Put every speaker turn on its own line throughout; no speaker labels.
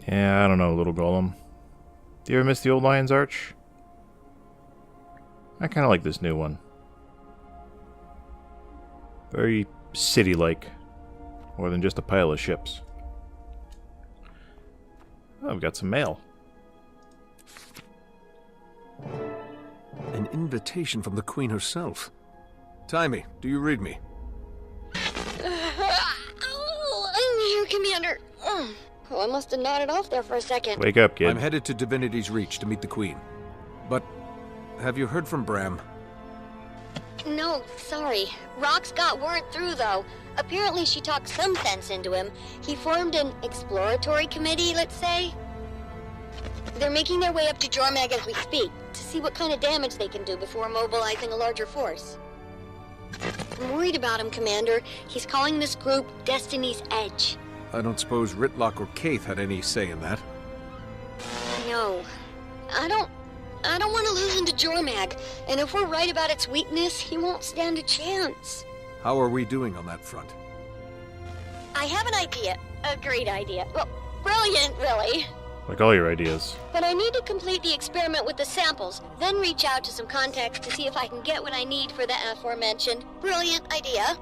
Yeah, I don't know, little golem. Do you ever miss the old Lion's Arch? I kind of like this new one. Very city-like. More than just a pile of ships. Oh, we've got some mail.
An invitation from the Queen herself. Timmy, do you read me?
I'm here, Commander. Oh, I must have nodded off there for a second.
Wake up, kid.
I'm headed to Divinity's Reach to meet the Queen. But have you heard from Bram?
No, sorry. Rox got word through, though. Apparently she talked some sense into him. He formed an exploratory committee, let's say. They're making their way up to Jormag as we speak, to see what kind of damage they can do before mobilizing a larger force. I'm worried about him, Commander. He's calling this group Destiny's Edge.
I don't suppose Ritlock or Kaith had any say in that.
No. I don't want to lose him to Jormag, and if we're right about its weakness, he won't stand a chance.
How are we doing on that front?
I have an idea. A great idea. Well, brilliant, really.
Like all your ideas.
But I need to complete the experiment with the samples, then reach out to some contacts to see if I can get what I need for the aforementioned brilliant idea.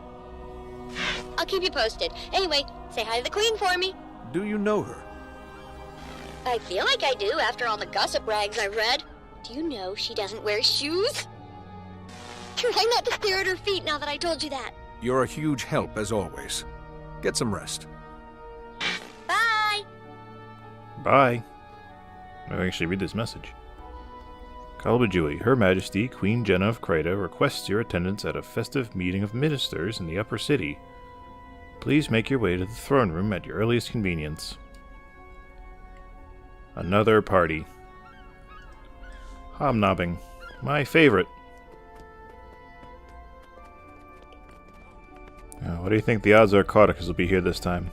I'll keep you posted. Anyway, say hi to the Queen for me.
Do you know her?
I feel like I do after all the gossip rags I've read. Do you know she doesn't wear shoes? Try not to stare at her feet now that I told you that.
You're a huge help, as always. Get some rest.
Bye!
Bye. I'll actually read this message. Kalabajooie, Her Majesty Queen Jenna of Krita requests your attendance at a festive meeting of ministers in the upper city. Please make your way to the throne room at your earliest convenience. Another party. Hobnobbing. My favorite. What do you think the odds are Caudicus will be here this time?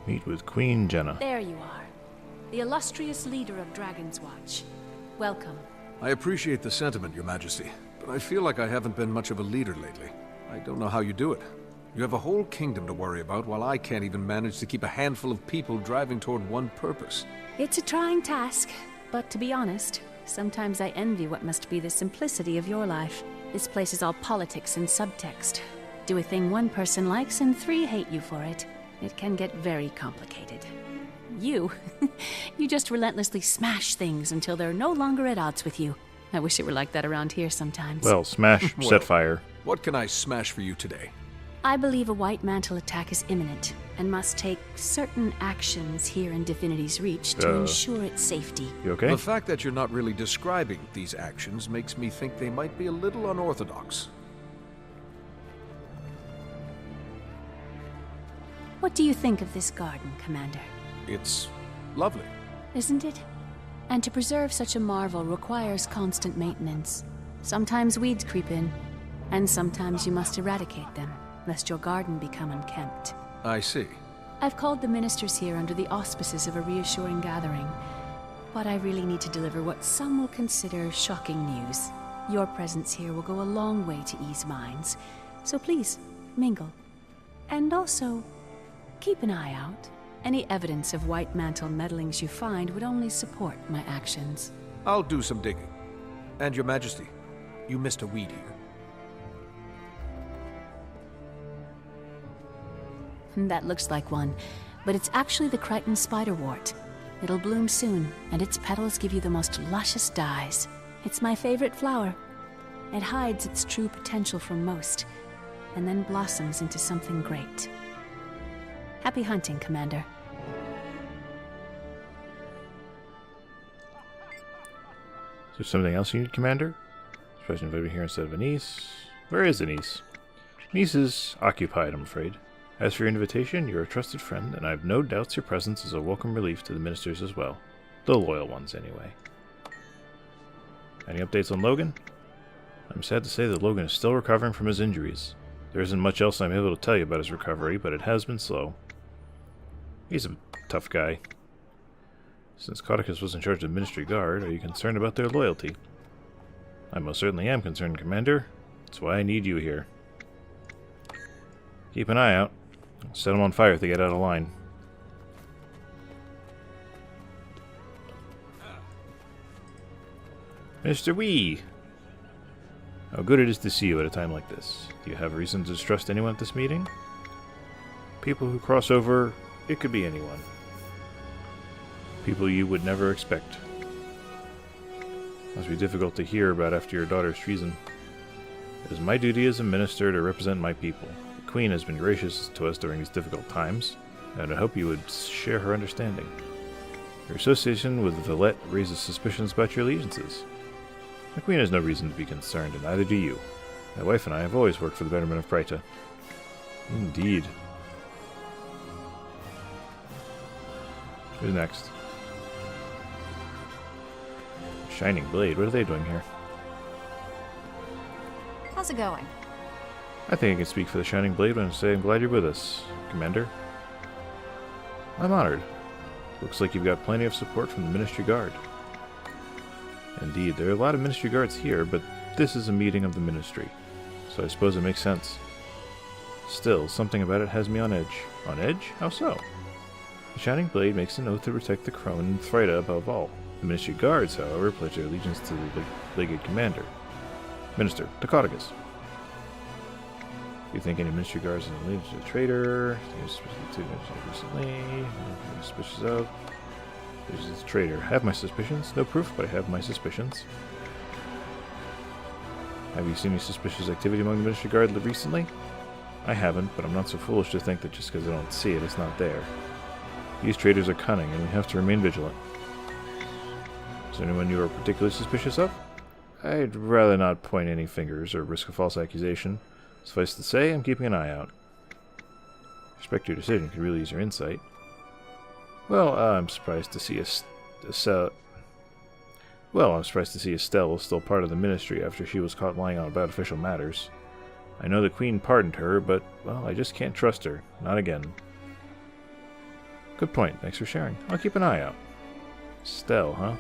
Meet with Queen Jenna.
There you are. The illustrious leader of Dragon's Watch. Welcome.
I appreciate the sentiment, Your Majesty, but I feel like I haven't been much of a leader lately. I don't know how you do it. You have a whole kingdom to worry about, while I can't even manage to keep a handful of people driving toward one purpose.
It's a trying task, but to be honest, sometimes I envy what must be the simplicity of your life. This place is all politics and subtext. Do a thing one person likes and 3 hate you for it. It can get very complicated. You just relentlessly smash things until they're no longer at odds with you. I wish it were like that around here sometimes.
Well, smash,
Well,
set fire.
What can I smash for you today?
I believe a White Mantle attack is imminent, and must take certain actions here in Divinity's Reach to ensure its safety.
You okay?
The fact that you're not really describing these actions makes me think they might be a little unorthodox.
What do you think of this garden, Commander?
It's lovely.
Isn't it? And to preserve such a marvel requires constant maintenance. Sometimes weeds creep in, and sometimes you must eradicate them, lest your garden become unkempt.
I see.
I've called the ministers here under the auspices of a reassuring gathering, but I really need to deliver what some will consider shocking news. Your presence here will go a long way to ease minds, so please, mingle. And also, keep an eye out. Any evidence of White Mantle meddlings you find would only support my actions.
I'll do some digging. And Your Majesty, you missed a weed here.
That looks like one, but it's actually the Crichton spiderwort. It'll bloom soon, and its petals give you the most luscious dyes. It's my favorite flower. It hides its true potential from most, and then blossoms into something great. Happy hunting, Commander.
Is there something else you need, Commander? Special invited here instead of Anise. Where is Anise? Anise is occupied, I'm afraid. As for your invitation, you're a trusted friend, and I have no doubts your presence is a welcome relief to the ministers as well. The loyal ones, anyway. Any updates on Logan? I'm sad to say that Logan is still recovering from his injuries. There isn't much else I'm able to tell you about his recovery, but it has been slow. He's a tough guy. Since Caudicus was in charge of the Ministry Guard, are you concerned about their loyalty? I most certainly am concerned, Commander. That's why I need you here. Keep an eye out. Set them on fire if they get out of line. Mr. Wee! How good it is to see you at a time like this. Do you have reason to distrust anyone at this meeting? People who cross over, it could be anyone. People you would never expect. Must be difficult to hear about after your daughter's treason. It is my duty as a minister to represent my people. The Queen has been gracious to us during these difficult times, and I hope you would share her understanding. Your association with Villette raises suspicions about your allegiances. The Queen has no reason to be concerned, and neither do you. My wife and I have always worked for the betterment of Praeta. Indeed. Who's next? Shining Blade. What are they doing here?
How's it going?
I think I can speak for the Shining Blade when I say I'm glad you're with us, Commander. I'm honored. Looks like you've got plenty of support from the Ministry Guard. Indeed, there are a lot of Ministry Guards here, but this is a meeting of the Ministry, so I suppose it makes sense. Still, something about it has me on edge. On edge? How so? The Shining Blade makes an oath to protect the Crone and Thryda above all. The Ministry Guards, however, pledge their allegiance to the Legged Commander. Minister, Tacotacus. Do you think any Ministry Guards are related to a traitor? Recently. Suspicious of. There's a traitor. Have my suspicions. No proof, but I have my suspicions. Have you seen any suspicious activity among the Ministry Guard recently? I haven't, but I'm not so foolish to think that just because I don't see it, it's not there. These traitors are cunning, and we have to remain vigilant. Is there anyone you are particularly suspicious of? I'd rather not point any fingers or risk a false accusation. Suffice to say, I'm keeping an eye out. I respect your decision. Could really use your insight. Well, I'm surprised to see Estelle was still part of the Ministry after she was caught lying on about official matters. I know the Queen pardoned her, but, well, I just can't trust her. Not again. Good point. Thanks for sharing. I'll keep an eye out. Estelle, huh?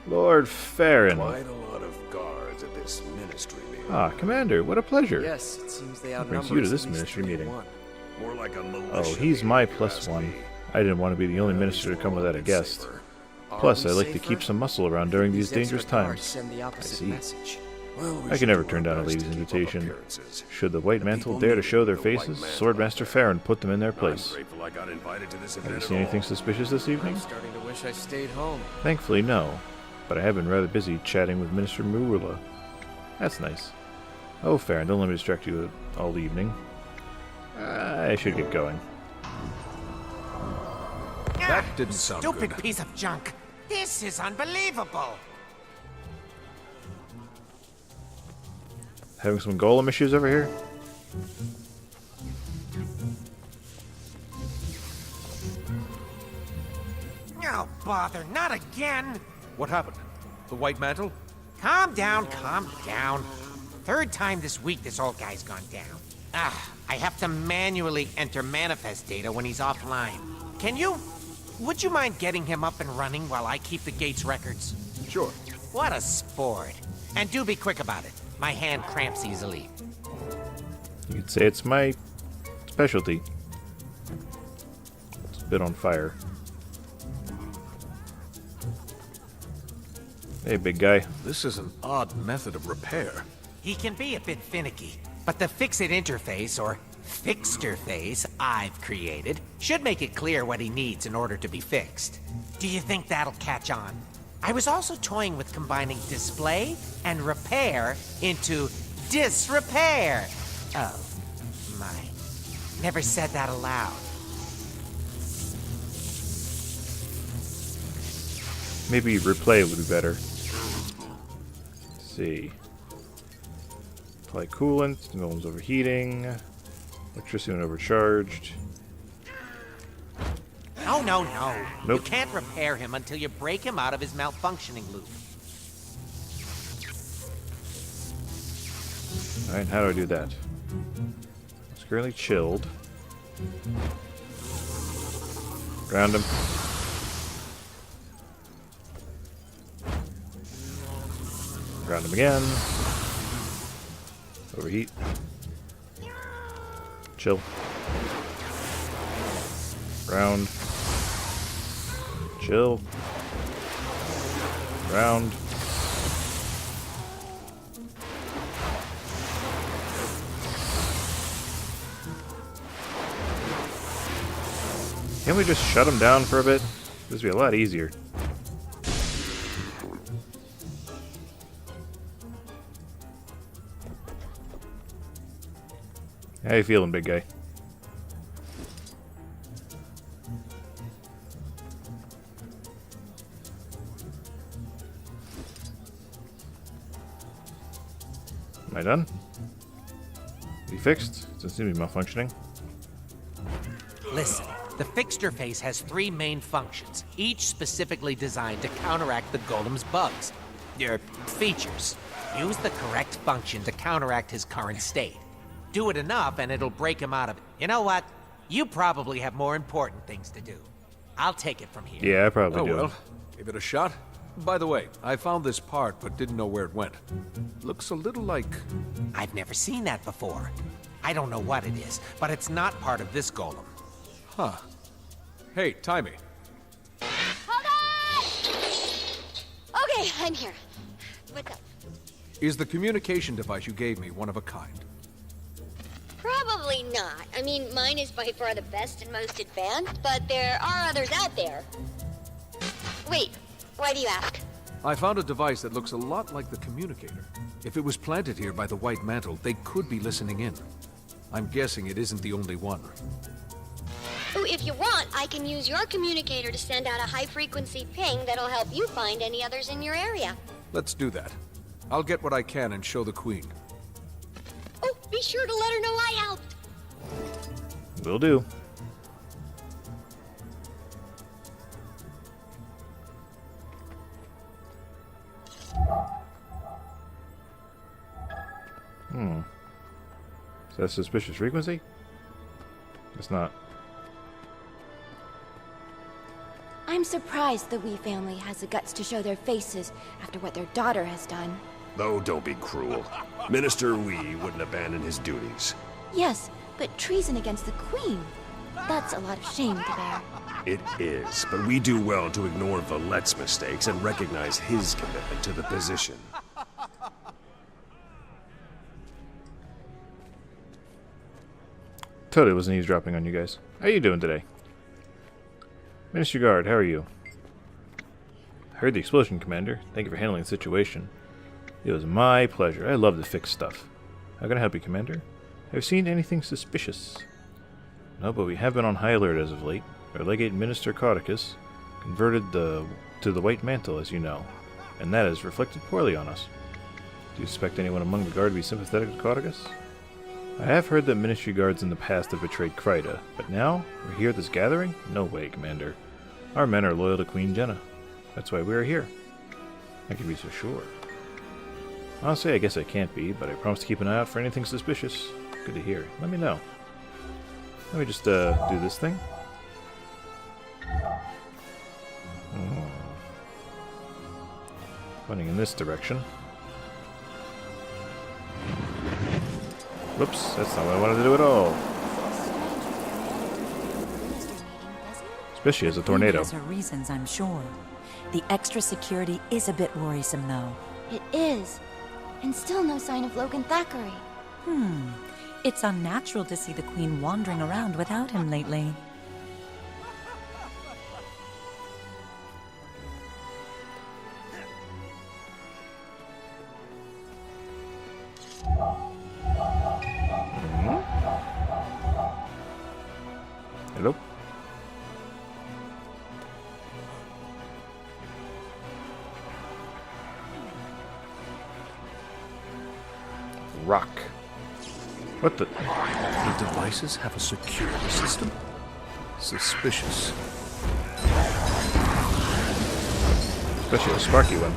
Lord Farron.
Quite a lot of guards at this ministry meeting.
Ah, Commander, what a pleasure.
Yes, it seems they
What
outnumber
brings you to
us
this
at least
ministry meeting?
3-1.
More like a militia.
Oh, he's my
meeting, if you
plus
ask
one.
me.
I didn't want to be the only minister to come without a guest. Plus, I like to keep some muscle around during these dangerous times.
Send the opposite
see.
message.
Well, we
I
should
can never
do
turn
our
down a
best
lady's
to keep up
invitation.
appearances.
Should the White
The
Mantle
people
dare to
need
show their
the White
faces,
Mantle
Swordmaster
out
Farron put them in their
there.
place.
I'm grateful I got invited to this
Have
event
you
at
seen anything
all.
suspicious this evening?
I'm starting to wish I stayed home.
Thankfully, no. But I have been rather busy chatting with Minister Murula. That's nice. Oh, Farron, don't let me distract you all evening. I should get going.
That didn't sound
Stupid
good.
piece of junk. This is unbelievable.
Having some golem issues over here?
Oh, bother, not again.
What happened? The White Mantle?
Calm down, calm down. Third time this week this old guy's gone down. I have to manually enter manifest data when he's offline. Would you mind getting him up and running while I keep the gate's records?
Sure.
What a sport. And do be quick about it. My hand cramps easily.
You could say it's my specialty. It's a bit on fire. Hey, big guy.
This is an odd method of repair.
He can be a bit finicky, but the Fix-It interface, or Fixterface, I've created, should make it clear what he needs in order to be fixed. Do you think that'll catch on? I was also toying with combining display and repair into disrepair. Oh, my. Never said that aloud.
Maybe replay would be better. Let's see. Apply coolant. No one's overheating. Electricity when overcharged.
No.
Nope.
You can't repair him until you break him out of his malfunctioning loop.
Alright, how do I do that? It's currently chilled. Ground him. Ground him again. Overheat. Chill. Ground. Chill. Ground. Can't we just shut him down for a bit? This would be a lot easier. How you feeling, big guy? Am I done? Is he fixed? Doesn't seem to be malfunctioning.
Listen, the fixture face has 3 main functions, each specifically designed to counteract the golem's bugs. Features. Use the correct function to counteract his current state. Do it enough and it'll break him out of it. You know what? You probably have more important things to do. I'll take it from here.
Yeah, I probably do.
Oh well, give it a shot. By the way, I found this part but didn't know where it went. Looks a little like...
I've never seen that before. I don't know what it is, but it's not part of this golem.
Huh. Hey, Timey.
Hold on! Okay, I'm here. What's up?
Is the communication device you gave me one of a kind?
Probably not. I mean, mine is by far the best and most advanced, but there are others out there. Wait, why do you ask?
I found a device that looks a lot like the communicator. If it was planted here by the White Mantle, they could be listening in. I'm guessing it isn't the only one.
Oh, if you want, I can use your communicator to send out a high-frequency ping that'll help you find any others in your area.
Let's do that. I'll get what I can and show the Queen.
Oh, be sure to let her know I helped.
Will do. Is that a suspicious frequency? It's not.
I'm surprised the Wee family has the guts to show their faces after what their daughter has done.
Oh, don't be cruel. Minister Wee wouldn't abandon his duties.
Yes, but treason against the Queen. That's a lot of shame to bear.
It is, but we do well to ignore Valette's mistakes and recognize his commitment to the position.
Totally wasn't eavesdropping on you guys. How are you doing today? Ministry Guard, how are you? I heard the explosion, Commander. Thank you for handling the situation. It was my pleasure. I love to fix stuff. How can I help you, Commander? Have you seen anything suspicious? No, but we have been on high alert as of late. Our legate Minister Caudicus converted to the White Mantle, as you know, and that has reflected poorly on us. Do you suspect anyone among the Guard to be sympathetic to Caudicus? I have heard that Ministry Guards in the past have betrayed Kryta, but now we're here at this gathering? No way, Commander. Our men are loyal to Queen Jenna. That's why we are here. I can be so sure. Honestly, I guess I can't be, but I promise to keep an eye out for anything suspicious. Good to hear. Let me know. Let me just do this thing. Pointing in this direction. Whoops, that's not what I wanted to do at all. Especially as a tornado.
Has her reasons, I'm sure. The extra security is a bit worrisome, though.
It is. And still no sign of Logan Thackeray.
It's unnatural to see the Queen wandering around without him lately.
Hello? Rock. What the?
The devices have a security system? Suspicious.
Especially a sparky one.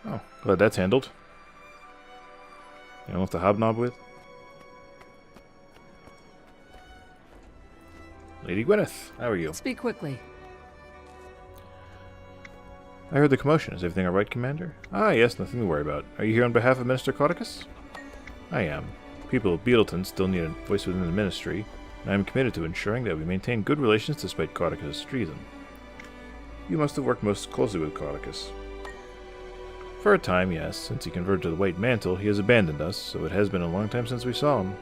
Oh, glad that's handled. Anyone left a hobnob with? Lady Gwyneth, how are you?
Speak quickly.
I heard the commotion. Is everything alright, Commander? Ah, yes, nothing to worry about. Are you here on behalf of Minister Cauticus? I am. People of Beetleton still need a voice within the Ministry, and I am committed to ensuring that we maintain good relations despite Cauticus' treason. You must have worked most closely with Cauticus. For a time, yes. Since he converted to the White Mantle, he has abandoned us, so it has been a long time since we saw him.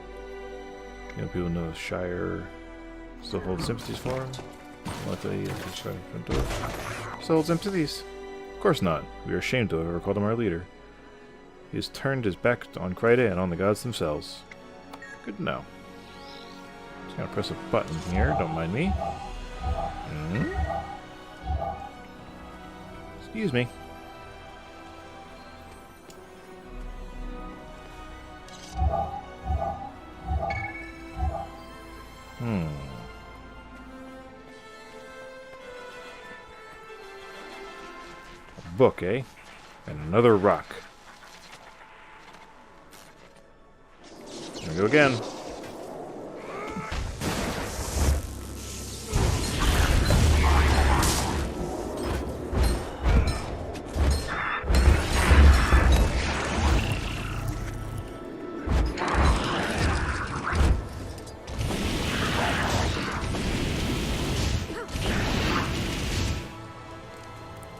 You know, people know the Shire still holds sympathies for him. Luckily, still holds sympathies. Of course not. We are ashamed to have ever called him our leader. He has turned his back on Kryda and on the gods themselves. Good to know. Just gonna press a button here, don't mind me. Excuse me. A book, eh? And another rock. There we go again.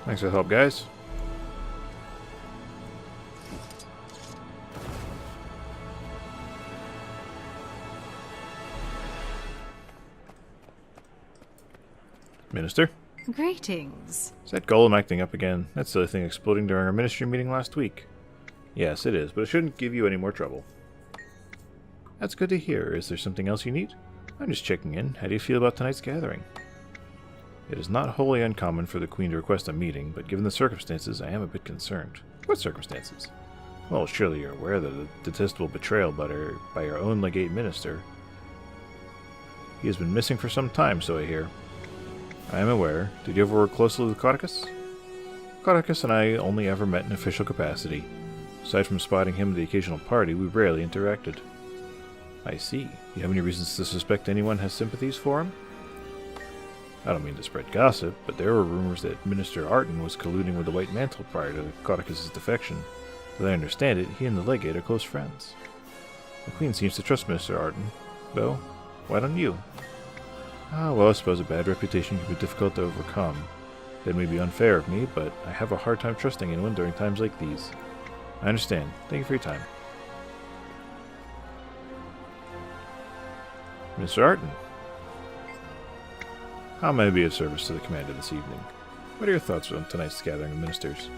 Thanks for the help, guys. Minister?
Greetings.
Is that golem acting up again? That silly thing exploding during our ministry meeting last week. Yes, it is, but it shouldn't give you any more trouble. That's good to hear. Is there something else you need? I'm just checking in. How do you feel about tonight's gathering? It is not wholly uncommon for the Queen to request a meeting, but given the circumstances, I am a bit concerned. What circumstances? Well, surely you're aware that a detestable betrayal by our own legate minister. He has been missing for some time, so I hear. I am aware. Did you ever work closely with Cauticus? Cauticus and I only ever met in official capacity. Aside from spotting him at the occasional party, we rarely interacted. I see. Do you have any reasons to suspect anyone has sympathies for him? I don't mean to spread gossip, but there were rumors that Minister Arton was colluding with the White Mantle prior to Cauticus' defection. As I understand it, he and the legate are close friends. The Queen seems to trust Minister Arton, though. Why don't you? Ah, well, I suppose a bad reputation can be difficult to overcome. That may be unfair of me, but I have a hard time trusting anyone during times like these. I understand. Thank you for your time. Mr. Arton. How may I be of service to the commander this evening? What are your thoughts on tonight's gathering of ministers?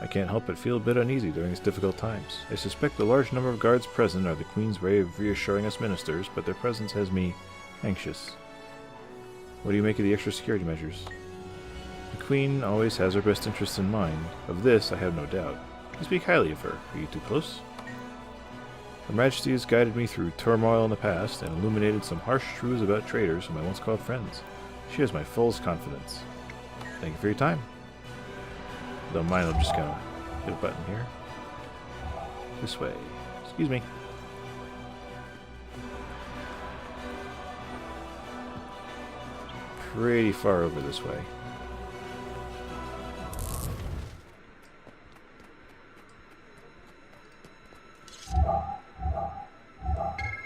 I can't help but feel a bit uneasy during these difficult times. I suspect the large number of guards present are the Queen's way of reassuring us ministers, but their presence has me anxious. What do you make of the extra security measures? The Queen always has her best interests in mind. Of this, I have no doubt. You speak highly of her. Are you too close? Her Majesty has guided me through turmoil in the past and illuminated some harsh truths about traitors whom I once called friends. She has my fullest confidence. Thank you for your time. Don't mind, I'm just gonna hit a button here. This way. Excuse me. Pretty far over this way.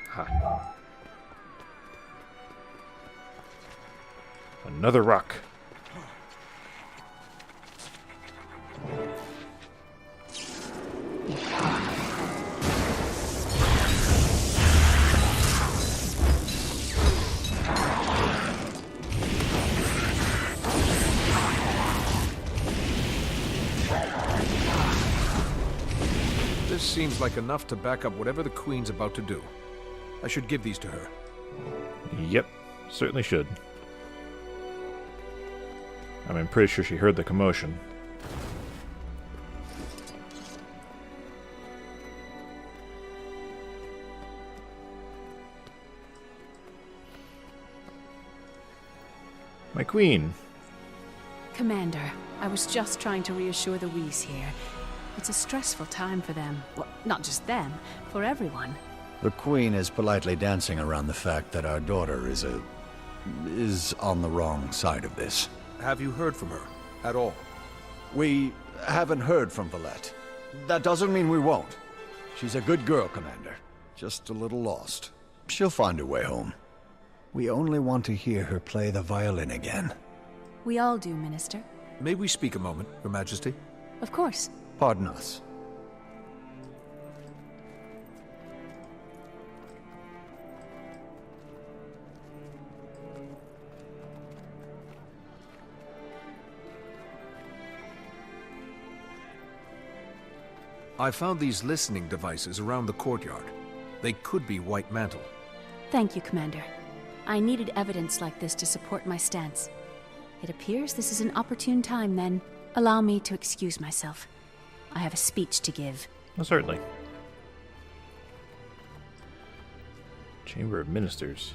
Ha. Another rock.
This seems like enough to back up whatever the Queen's about to do. I should give these to her.
Yep, certainly should. I'm pretty sure she heard the commotion. My queen.
Commander, I was just trying to reassure the Whis here. It's a stressful time for them. Well, not just them, for everyone.
The Queen is politely dancing around the fact that our daughter is on the wrong side of this.
Have you heard from her? At all?
We haven't heard from Valette. That doesn't mean we won't. She's a good girl, Commander. Just a little lost. She'll find her way home. We only want to hear her play the violin again.
We all do, Minister.
May we speak a moment, Your Majesty?
Of course.
Pardon us.
I found these listening devices around the courtyard. They could be White Mantle.
Thank you, Commander. I needed evidence like this to support my stance. It appears this is an opportune time, then. Allow me to excuse myself. I have a speech to give.
Well, certainly. Chamber of Ministers.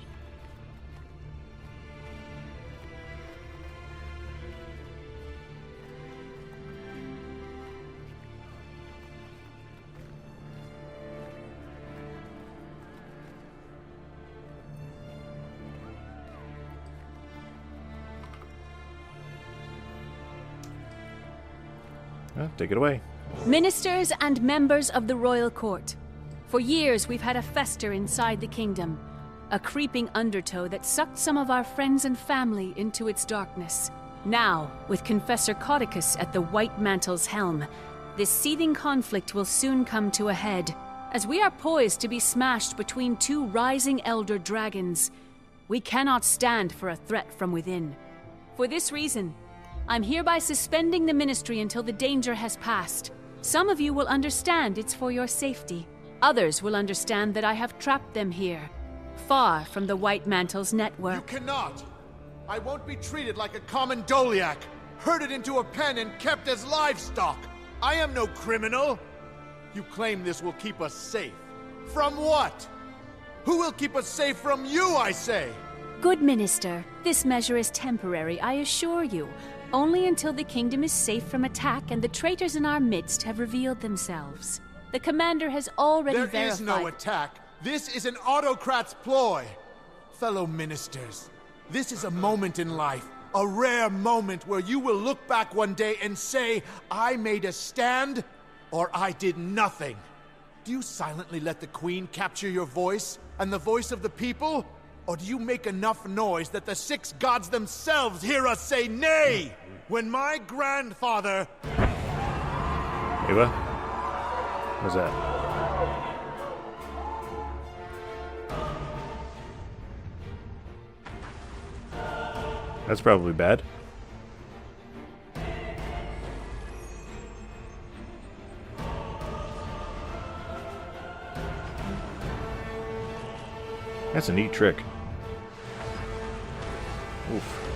Take it away.
Ministers and members of the royal court. For years we've had a fester inside the kingdom. A creeping undertow that sucked some of our friends and family into its darkness. Now, with Confessor Caudicus at the White Mantle's helm, this seething conflict will soon come to a head. As we are poised to be smashed between two rising elder dragons, we cannot stand for a threat from within. For this reason, I'm hereby suspending the ministry until the danger has passed. Some of you will understand it's for your safety. Others will understand that I have trapped them here, far from the White Mantle's network.
You cannot! I won't be treated like a common Doliac, herded into a pen and kept as livestock! I am no criminal! You claim this will keep us safe. From what? Who will keep us safe from you, I say?
Good Minister, this measure is temporary, I assure you. Only until the kingdom is safe from attack and the traitors in our midst have revealed themselves. The commander has already verified—
There is no attack. This is an autocrat's ploy. Fellow ministers, this is a moment in life, a rare moment where you will look back one day and say, I made a stand, or I did nothing. Do you silently let the Queen capture your voice, and the voice of the people? Or do you make enough noise that the six gods themselves hear us say nay? When my grandfather...
Ava? What's that? That's probably bad. That's a neat trick. Oof.